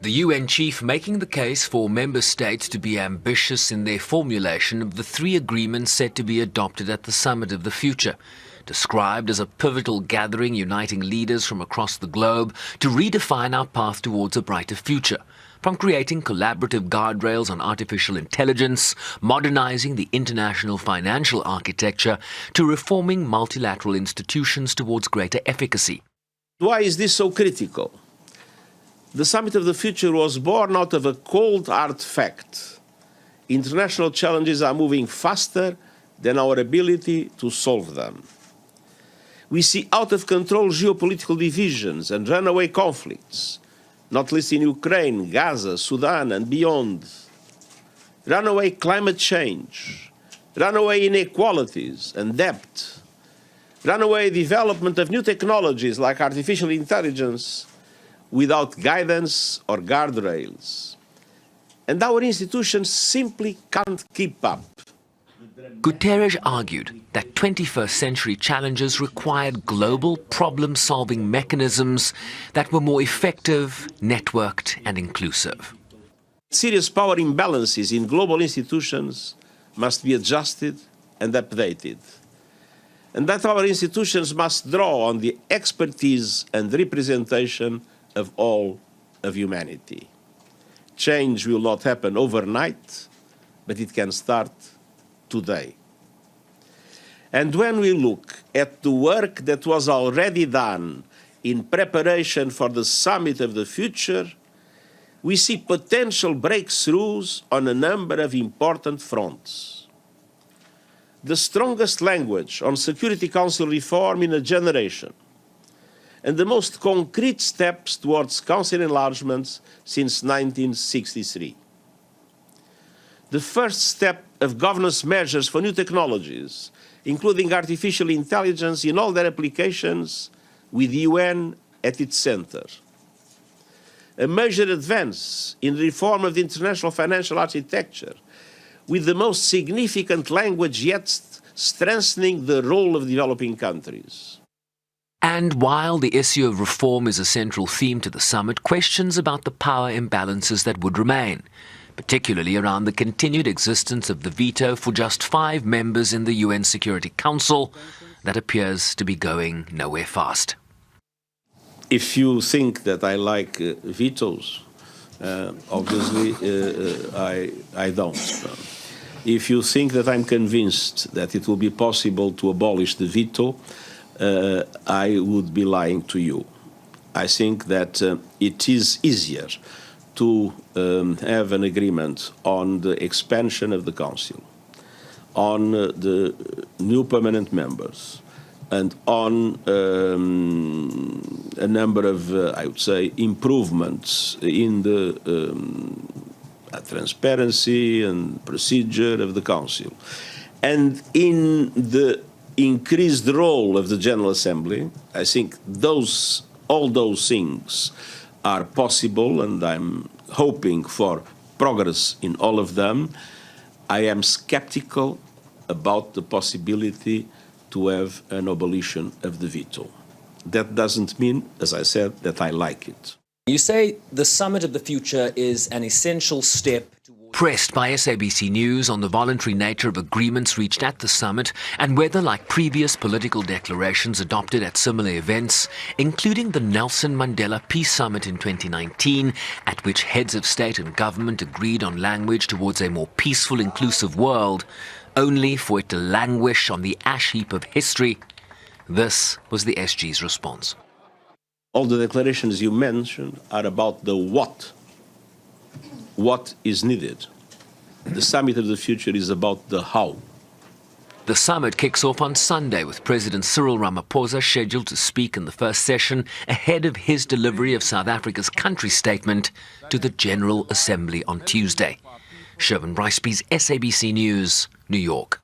The UN chief making the case for member states to be ambitious in their formulation of the 3 agreements set to be adopted at the Summit of the Future, described as a pivotal gathering uniting leaders from across the globe to redefine our path towards a brighter future, from creating collaborative guardrails on artificial intelligence, modernizing the international financial architecture, to reforming multilateral institutions towards greater efficacy. Why is this so critical? The Summit of the Future was born out of a cold, hard fact. International challenges are moving faster than our ability to solve them. We see out-of-control geopolitical divisions and runaway conflicts, not least in Ukraine, Gaza, Sudan, and beyond. Runaway climate change, runaway inequalities and debt, runaway development of new technologies like artificial intelligence, without guidance or guardrails. And our institutions simply can't keep up. Guterres argued that 21st century challenges required global problem-solving mechanisms that were more effective, networked and inclusive. Serious power imbalances in global institutions must be adjusted and updated. And that our institutions must draw on the expertise and representation of all of humanity. Change will not happen overnight, but it can start today. And when we look at the work that was already done in preparation for the Summit of the Future, we see potential breakthroughs on a number of important fronts. The strongest language on Security Council reform in a generation, and the most concrete steps towards Council enlargements since 1963. The first step of governance measures for new technologies, including artificial intelligence in all their applications, with the UN at its center. A major advance in the reform of the international financial architecture, with the most significant language yet strengthening the role of developing countries. And while the issue of reform is a central theme to the summit, questions about the power imbalances that would remain, particularly around the continued existence of the veto for just 5 members in the UN Security Council, that appears to be going nowhere fast. If you think that I like vetoes, obviously I don't. If you think that I'm convinced that it will be possible to abolish the veto, I would be lying to you. I think that it is easier to have an agreement on the expansion of the Council, on the new permanent members, and on a number of, I would say, improvements in the transparency and procedure of the Council, and in the increased role of the General Assembly. I think all those things are possible, and I'm hoping for progress in all of them. I am skeptical about the possibility to have an abolition of the veto. That doesn't mean, as I said, that I like it. You say the Summit of the Future is an essential step. Pressed by SABC News on the voluntary nature of agreements reached at the summit and whether, like previous political declarations adopted at similar events, including the Nelson Mandela Peace Summit in 2019, at which heads of state and government agreed on language towards a more peaceful, inclusive world, only for it to languish on the ash heap of history, this was the SG's response. All the declarations you mentioned are about the what is needed. The Summit of the Future is about the how. The summit kicks off on Sunday with President Cyril Ramaphosa scheduled to speak in the first session ahead of his delivery of South Africa's country statement to the General Assembly on Tuesday. Sherwin Bryceby's SABC News, New York.